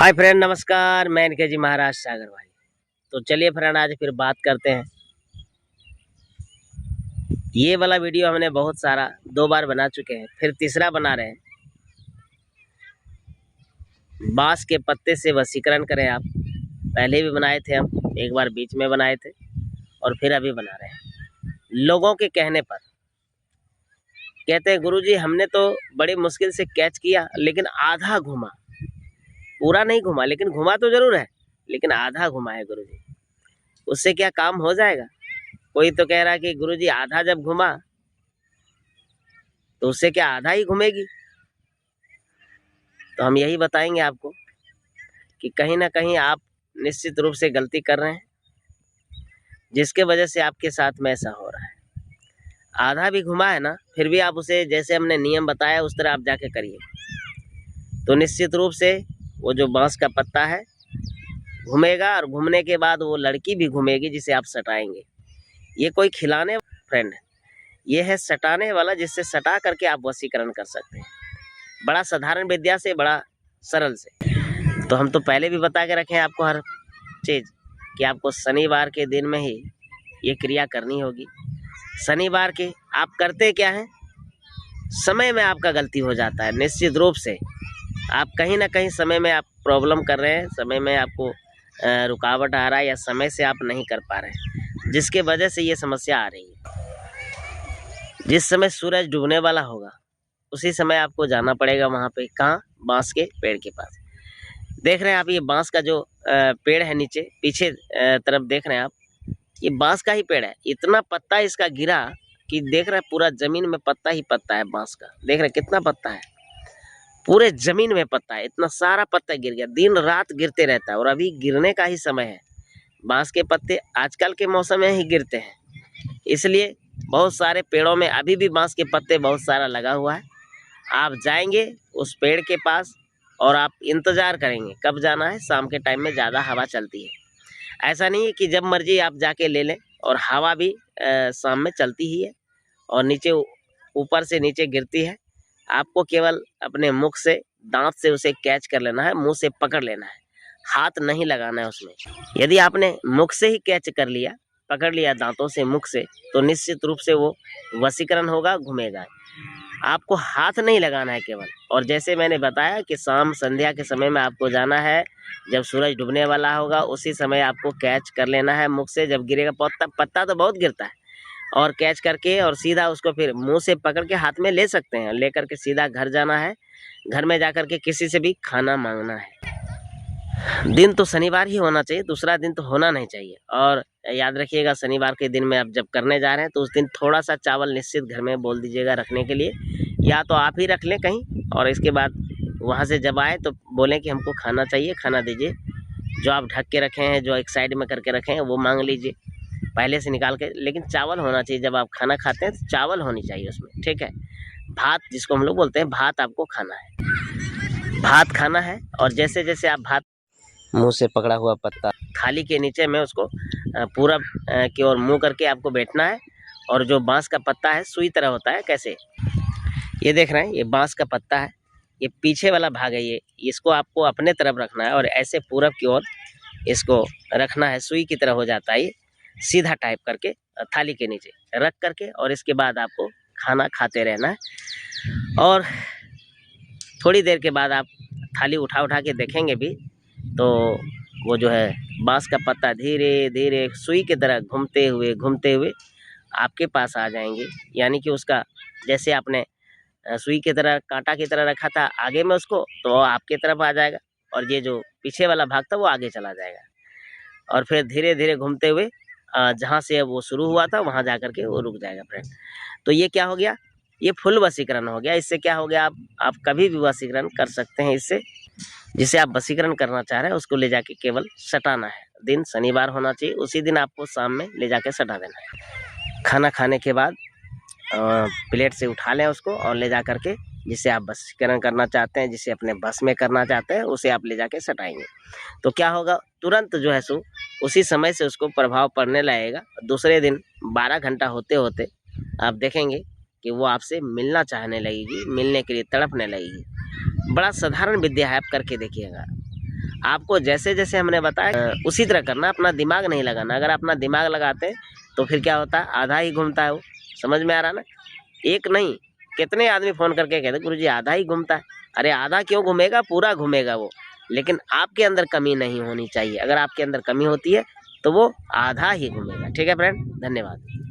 Hi friend, नमस्कार। मैं इनके जी महाराज सागर भाई। तो चलिए फ्रेंड, आज फिर बात करते हैं। ये वाला वीडियो हमने बहुत सारा 2 बार बना चुके हैं, फिर तीसरा बना रहे हैं। बांस के पत्ते से वशीकरण करें आप। पहले भी बनाए थे हम, एक बार बीच में बनाए थे और फिर अभी बना रहे हैं। लोगों के कहने पर कहते हैं, गुरुजी हमने तो बड़ी मुश्किल से कैच किया, लेकिन आधा घुमा, पूरा नहीं घुमा, लेकिन घुमा तो जरूर है, लेकिन आधा घुमा है गुरुजी। उससे क्या काम हो जाएगा? कोई तो कह रहा है कि गुरुजी आधा जब घुमा तो उससे क्या आधा ही घूमेगी? तो हम यही बताएंगे आपको कि कहीं ना कहीं आप निश्चित रूप से गलती कर रहे हैं, जिसके वजह से आपके साथ में ऐसा हो रहा है। आधा भी घुमा है ना, फिर भी आप उसे जैसे हमने नियम बताया उस तरह आप जाके करिए, तो निश्चित रूप से वो जो बांस का पत्ता है घूमेगा, और घूमने के बाद वो लड़की भी घूमेगी जिसे आप सटाएंगे। ये कोई खिलाने फ्रेंड है, ये है सटाने वाला, जिससे सटा करके आप वशीकरण कर सकते हैं। बड़ा साधारण विद्या से, बड़ा सरल से। तो हम तो पहले भी बता के रखे हैं आपको हर चीज़ कि आपको शनिवार के दिन में ही ये क्रिया करनी होगी। शनिवार के आप करते क्या हैं, समय में आपका गलती हो जाता है। निश्चित रूप से आप कहीं ना कहीं समय में आप प्रॉब्लम कर रहे हैं, समय में आपको रुकावट आ रहा है, या समय से आप नहीं कर पा रहे हैं, जिसके वजह से ये समस्या आ रही है। जिस समय सूरज डूबने वाला होगा उसी समय आपको जाना पड़ेगा वहाँ पे। कहाँ? बांस के पेड़ के पास। देख रहे हैं आप, ये बांस का जो पेड़ है, नीचे पीछे तरफ देख रहे हैं आप, ये बांस का ही पेड़ है। इतना पत्ता इसका गिरा कि देख रहे हैं पूरा जमीन में पत्ता ही पत्ता है बांस का। देख रहे हैं कितना पत्ता है, पूरे जमीन में पत्ता है। इतना सारा पत्ता गिर गया, दिन रात गिरते रहता है, और अभी गिरने का ही समय है। बांस के पत्ते आजकल के मौसम में ही गिरते हैं, इसलिए बहुत सारे पेड़ों में अभी भी बांस के पत्ते बहुत सारा लगा हुआ है। आप जाएंगे उस पेड़ के पास और आप इंतज़ार करेंगे। कब जाना है? शाम के टाइम में, ज़्यादा हवा चलती है। ऐसा नहीं है कि जब मर्जी आप जाके ले लें, और हवा भी शाम में चलती ही है, और नीचे ऊपर से नीचे गिरती है। आपको केवल अपने मुख से, दांत से उसे कैच कर लेना है, मुंह से पकड़ लेना है, हाथ नहीं लगाना है उसमें। यदि आपने मुख से ही कैच कर लिया, पकड़ लिया दांतों से, मुख से, तो निश्चित रूप से वो वशीकरण होगा, घूमेगा। आपको हाथ नहीं लगाना है केवल। और जैसे मैंने बताया कि शाम संध्या के समय में आपको जाना है, जब सूरज डूबने वाला होगा उसी समय आपको कैच कर लेना है मुख से। जब गिरेगा पत्ता, पत्ता तो बहुत गिरता है, और कैच करके और सीधा उसको फिर मुंह से पकड़ के हाथ में ले सकते हैं। ले करके सीधा घर जाना है, घर में जा करके किसी से भी खाना मांगना है। दिन तो शनिवार ही होना चाहिए, दूसरा दिन तो होना नहीं चाहिए। और याद रखिएगा, शनिवार के दिन में आप जब करने जा रहे हैं तो उस दिन थोड़ा सा चावल निश्चित घर में बोल दीजिएगा रखने के लिए, या तो आप ही रख लें कहीं, और इसके बाद वहाँ से जब आए तो बोलें कि हमको खाना चाहिए, खाना दीजिए। जो आप ढक के रखे हैं, जो एक साइड में करके रखे हैं, वो मांग लीजिए पहले से निकाल के। लेकिन चावल होना चाहिए, जब आप खाना खाते हैं तो चावल होनी चाहिए उसमें, ठीक है। भात जिसको हम लोग बोलते हैं, भात आपको खाना है, भात खाना है। और जैसे जैसे आप भात, मुंह से पकड़ा हुआ पत्ता थाली के नीचे में उसको पूरब की ओर मुंह करके आपको बैठना है। और जो बांस का पत्ता है, सुई तरह होता है, कैसे ये देख रहे हैं, ये बांस का पत्ता है, ये पीछे वाला भाग है, ये इसको आपको अपने तरफ रखना है, और ऐसे पूरब की ओर इसको रखना है, सुई की तरह हो जाता है ये, सीधा टाइप करके थाली के नीचे रख करके। और इसके बाद आपको खाना खाते रहना है। और थोड़ी देर के बाद आप थाली उठा उठा के देखेंगे भी, तो वो जो है बांस का पत्ता धीरे धीरे सुई की तरह घूमते हुए आपके पास आ जाएंगे। यानी कि उसका, जैसे आपने सुई की तरह, कांटा की तरह रखा था आगे में उसको, तो वो आपके तरफ आ जाएगा, और ये जो पीछे वाला भाग था वो आगे चला जाएगा। और फिर धीरे धीरे घूमते हुए जहाँ से वो शुरू हुआ था वहाँ जा करके वो रुक जाएगा फ्रेंड। तो ये क्या हो गया? ये फुल वशीकरण हो गया। इससे क्या हो गया? आप कभी भी वशीकरण कर सकते हैं इससे। जिसे आप वशीकरण करना चाह रहे हैं उसको ले जाके केवल सटाना है। दिन शनिवार होना चाहिए, उसी दिन आपको शाम में ले जाके सटा देना है। खाना खाने के बाद प्लेट से उठा लें उसको, और ले जा करके जिसे आप वशीकरण करना चाहते हैं, जिसे अपने बस में करना चाहते हैं, उसे आप ले जाके सटाएंगे। तो क्या होगा? तुरंत जो है सो उसी समय से उसको प्रभाव पड़ने लगेगा। दूसरे दिन 12 घंटा होते होते आप देखेंगे कि वो आपसे मिलना चाहने लगेगी, मिलने के लिए तड़पने लगेगी। बड़ा साधारण विद्या है, आप करके देखिएगा। आपको जैसे जैसे हमने बताया उसी तरह करना, अपना दिमाग नहीं लगाना। अगर अपना दिमाग लगाते तो फिर क्या होता है, आधा ही घूमता है वो। समझ में आ रहा ना? एक नहीं, कितने आदमी फ़ोन करके कहते गुरुजी आधा ही घूमता है। अरे आधा क्यों घूमेगा, पूरा घूमेगा वो। लेकिन आपके अंदर कमी नहीं होनी चाहिए। अगर आपके अंदर कमी होती है तो वो आधा ही घूमेगा। ठीक है फ्रेंड, धन्यवाद।